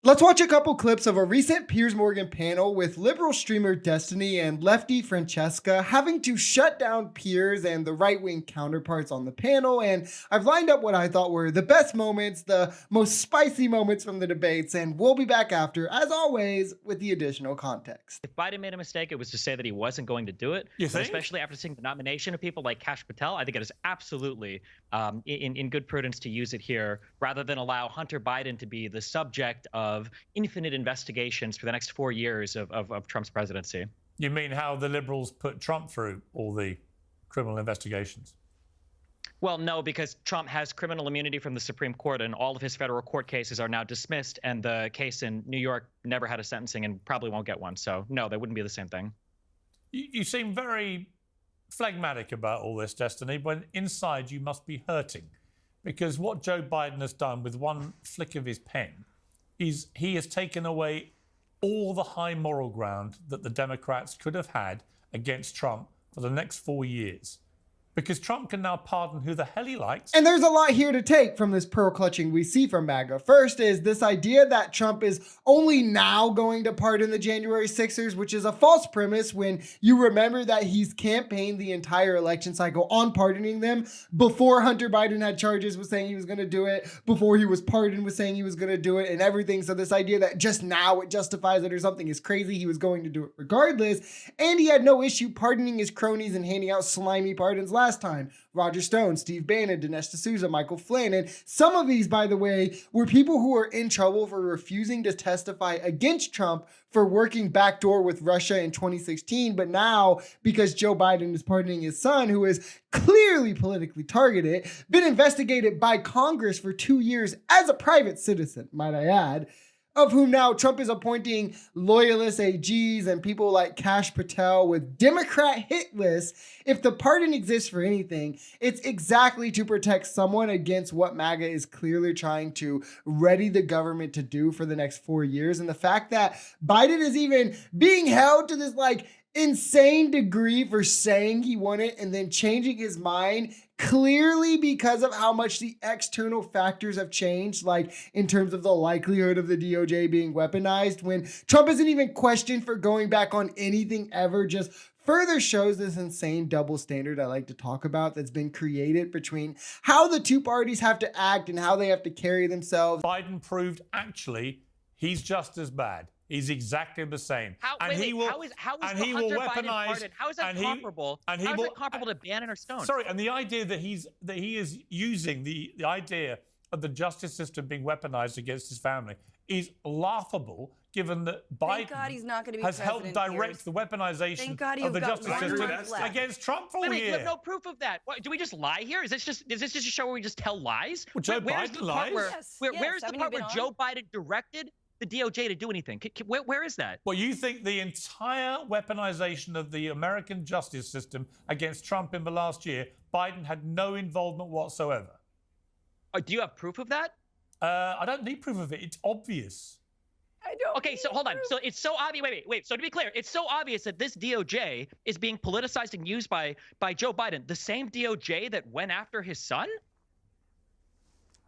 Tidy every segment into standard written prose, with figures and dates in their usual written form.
Let's watch a couple clips of a recent Piers Morgan panel with liberal streamer Destiny and lefty Francesca having to shut down Piers and the right-wing counterparts on the panel. And I've lined up what I thought were the best moments, the most spicy moments from the debates, and we'll be back after, as always, with the additional context. If Biden made a mistake, it was to say that he wasn't going to do it. You think? Especially after seeing the nomination of people like Kash Patel, I think it is absolutely in good prudence to use it here rather than allow Hunter Biden to be the subject of infinite investigations for the next 4 years of Trump's presidency. You mean how the liberals put Trump through all the criminal investigations? Well, no, because Trump has criminal immunity from the Supreme Court and all of his federal court cases are now dismissed. And the case in New York never had a sentencing and probably won't get one. So no, that wouldn't be the same thing. You seem very phlegmatic about all this, Destiny, when inside you must be hurting. Because what Joe Biden has done with one flick of his pen is he has taken away all the high moral ground that the Democrats could have had against Trump for the next 4 years. Because Trump can now pardon who the hell he likes. And there's a lot here to take from this pearl clutching we see from Maga. First is this idea that Trump is only now going to pardon the January 6ers, which is a false premise when you remember that he's campaigned the entire election cycle on pardoning them. Before Hunter Biden had charges, was saying he was going to do it. Before he was pardoned, was saying he was going to do it and everything. So this idea that just now it justifies it or something is crazy. He was going to do it regardless. And he had no issue pardoning his cronies and handing out slimy pardons last time. Roger Stone, Steve Bannon, Dinesh D'Souza, Michael Flynn. And some of these, by the way, were people who were in trouble for refusing to testify against Trump for working backdoor with Russia in 2016. But now, because Joe Biden is pardoning his son, who is clearly politically targeted, been investigated by Congress for 2 years as a private citizen, might I add, of whom now Trump is appointing loyalist AGs and people like Kash Patel with Democrat hit lists. If the pardon exists for anything, it's exactly to protect someone against what MAGA is clearly trying to ready the government to do for the next 4 years. And the fact that Biden is even being held to this insane degree for saying he won it and then changing his mind clearly because of how much the external factors have changed, like in terms of the likelihood of the DOJ being weaponized, when Trump isn't even questioned for going back on anything ever, just further shows this insane double standard I like to talk about that's been created between how the two parties have to act and how they have to carry themselves. Biden proved actually he's just as bad. He's exactly the same. How is the Hunter Biden pardon? How is that comparable? How is that comparable to Bannon or Stone? Sorry, and the idea that he is using the idea of the justice system being weaponized against his family is laughable, given that Biden has helped direct the weaponization of the justice system against Trump for a year. You have no proof of that. What, do we just lie here? Is this just a show where we just tell lies? Well, Joe Biden lies. Where's the part where Joe Biden directed the DOJ to do anything? Where is that? Well, you think the entire weaponization of the American justice system against Trump in the last year, Biden had no involvement whatsoever. Do you have proof of that? I don't need proof of it. It's obvious. I don't. Okay, so hold on. So it's so obvious. Wait. So to be clear, it's so obvious that this DOJ is being politicized and used by Joe Biden, the same DOJ that went after his son.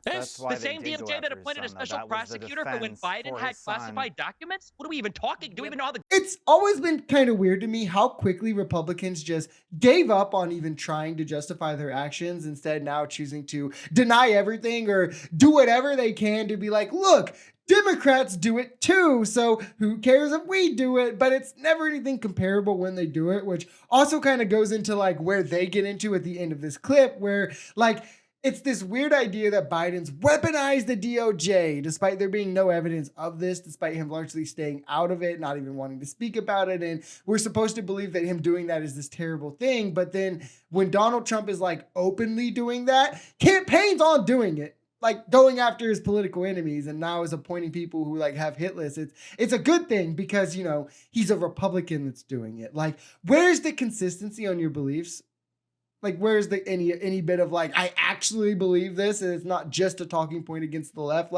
Yes. The same DOJ that appointed a special prosecutor for when Biden had classified documents? What are we even talking? Do we even know how the... It's always been kind of weird to me how quickly Republicans just gave up on even trying to justify their actions, instead now choosing to deny everything or do whatever they can to be like, look, Democrats do it too, so who cares if we do it? But it's never anything comparable when they do it, which also kind of goes into where they get into at the end of this clip, where it's this weird idea that Biden's weaponized the DOJ, despite there being no evidence of this, despite him largely staying out of it, not even wanting to speak about it. And we're supposed to believe that him doing that is this terrible thing. But then when Donald Trump is openly doing that, campaigns on doing it, going after his political enemies, and now is appointing people who have hit lists. It's a good thing because, he's a Republican that's doing it. Where's the consistency on your beliefs? Where's the any bit of I actually believe this and it's not just a talking point against the left?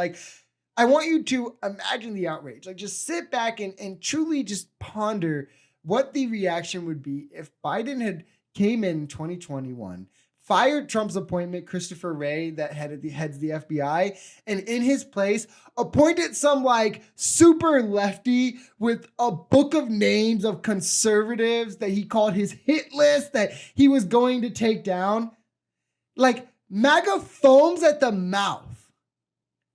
I want you to imagine the outrage. Just sit back and truly just ponder what the reaction would be if Biden had came in 2021, fired Trump's appointment, Christopher Wray, that heads the FBI, and in his place appointed some like super lefty with a book of names of conservatives that he called his hit list that he was going to take down. Like, MAGA foams at the mouth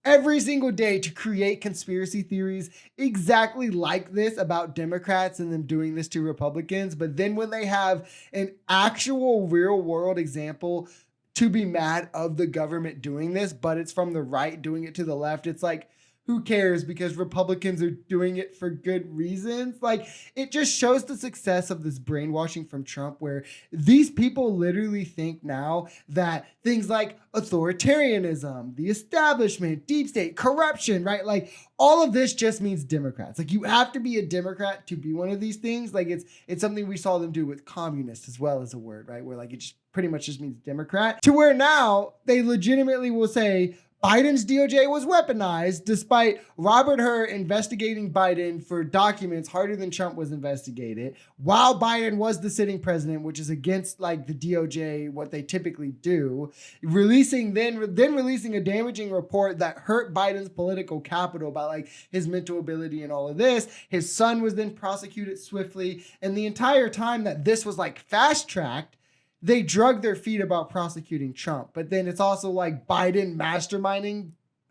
every single day to create conspiracy theories exactly like this about Democrats and them doing this to Republicans. But then when they have an actual real world example to be mad of the government doing this, but it's from the right doing it to the left, it's like, who cares, because Republicans are doing it for good reasons? Like, it just shows the success of this brainwashing from Trump, where these people literally think now that things like authoritarianism, the establishment, deep state, corruption, right? Like, all of this just means Democrats. Like, you have to be a Democrat to be one of these things. Like, it's something we saw them do with communist as well as a word, right? Where like it just pretty much just means Democrat, to where now they legitimately will say Biden's DOJ was weaponized, despite Robert Hur investigating Biden for documents harder than Trump was investigated, while Biden was the sitting president, which is against like the DOJ, what they typically do, releasing a damaging report that hurt Biden's political capital about like his mental ability and all of this. His son was then prosecuted swiftly, and the entire time that this was like fast-tracked, they drug their feet about prosecuting Trump. But then it's also like Biden masterminding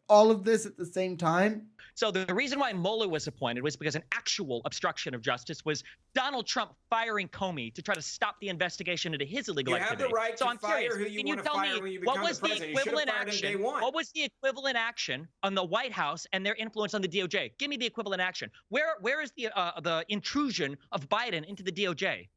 all of this at the same time. So the reason why Mueller was appointed was because an actual obstruction of justice was Donald Trump firing Comey to try to stop the investigation into his illegal activity. You have the right so to I'm fire curious, who you can you want to tell fire me when you become what was the the president. You should have equivalent fired him day action? one. What was the equivalent action on the White House and their influence on the DOJ? Give me the equivalent action. Where is the intrusion of Biden into the DOJ?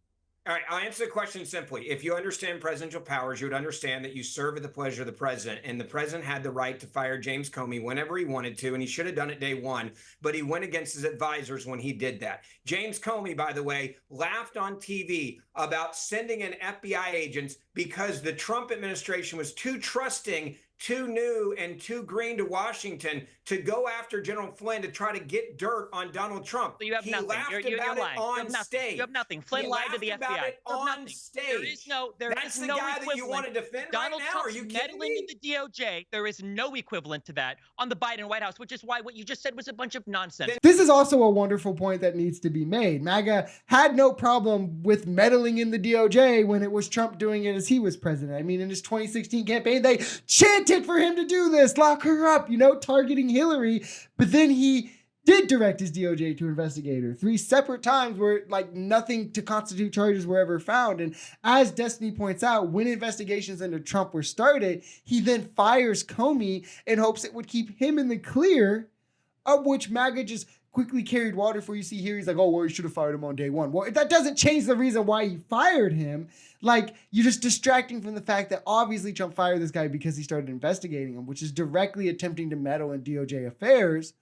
All right, I'll answer the question simply. If you understand presidential powers, you would understand that you serve at the pleasure of the president, and the president had the right to fire James Comey whenever he wanted to, and he should have done it day one, but he went against his advisors when he did that. James Comey, by the way, laughed on TV about sending in FBI agents because the Trump administration was too trusting, too new, and too green to Washington to go after General Flynn to try to get dirt on Donald Trump. So you have He nothing. laughed You're about lying. it on stage. You have nothing. Flynn lied to the FBI. About it on stage. That's the guy that you want to defend Donald right now? Trump's Are you kidding meddling me? in the DOJ. There is no equivalent to that on the Biden White House, which is why what you just said was a bunch of nonsense. This is also a wonderful point that needs to be made. MAGA had no problem with meddling in the DOJ when it was Trump doing it as he was president. I mean, in his 2016 campaign, they chanted for him to do this, lock her up, targeting Hillary. But then he did direct his DOJ to investigate her 3 separate times where like nothing to constitute charges were ever found. And as Destiny points out, when investigations into Trump were started, he then fires Comey in hopes it would keep him in the clear, of which MAGA just quickly carried water for. You see here, he's like, oh, well, you should have fired him on day one. Well, that doesn't change the reason why he fired him. Like, you're just distracting from the fact that obviously Trump fired this guy because he started investigating him, which is directly attempting to meddle in DOJ affairs.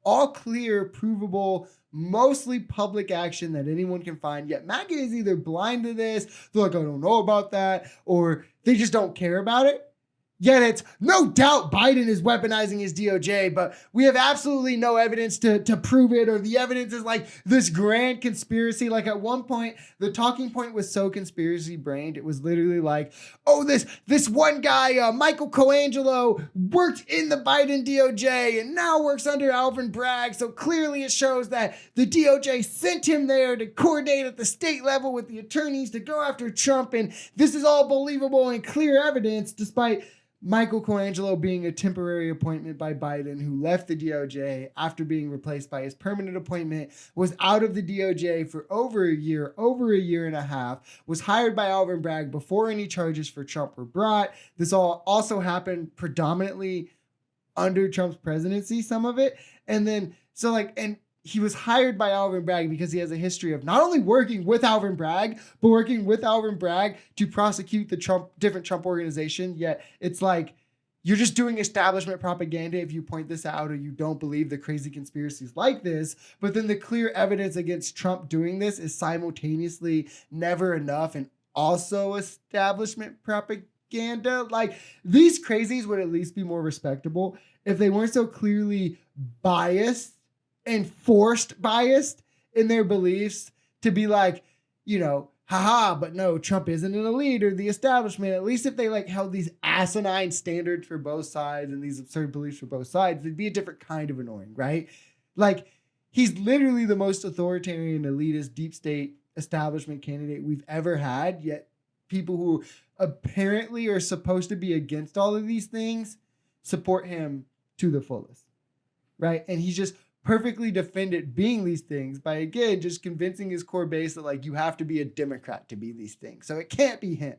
All clear, provable, mostly public action that anyone can find. Yet MAGA is either blind to this, they're like, I don't know about that, or they just don't care about it. Yet it's no doubt Biden is weaponizing his DOJ, but we have absolutely no evidence to prove it, or the evidence is like this grand conspiracy. Like at one point, the talking point was so conspiracy brained, it was literally like, oh, this one guy, Michael Colangelo, worked in the Biden DOJ and now works under Alvin Bragg. So clearly it shows that the DOJ sent him there to coordinate at the state level with the attorneys to go after Trump. And this is all believable and clear evidence, despite Michael Colangelo being a temporary appointment by Biden, who left the DOJ after being replaced by his permanent appointment, was out of the DOJ for over a year and a half, was hired by Alvin Bragg before any charges for Trump were brought. This all also happened predominantly under Trump's presidency, some of it. And then, and he was hired by Alvin Bragg because he has a history of not only working with Alvin Bragg, but working with Alvin Bragg to prosecute the different Trump organization. Yet it's like, you're just doing establishment propaganda if you point this out, or you don't believe the crazy conspiracies like this. But then the clear evidence against Trump doing this is simultaneously never enough and also establishment propaganda. Like, these crazies would at least be more respectable if they weren't so clearly biased and forced biased in their beliefs to be like, haha, but no, Trump isn't an elite or the establishment. At least if they like held these asinine standards for both sides and these absurd beliefs for both sides, it'd be a different kind of annoying, right? Like, he's literally the most authoritarian, elitist, deep state establishment candidate we've ever had, yet people who apparently are supposed to be against all of these things support him to the fullest, right? And he's just perfectly defended being these things by, again, just convincing his core base that, like, you have to be a Democrat to be these things. So it can't be him.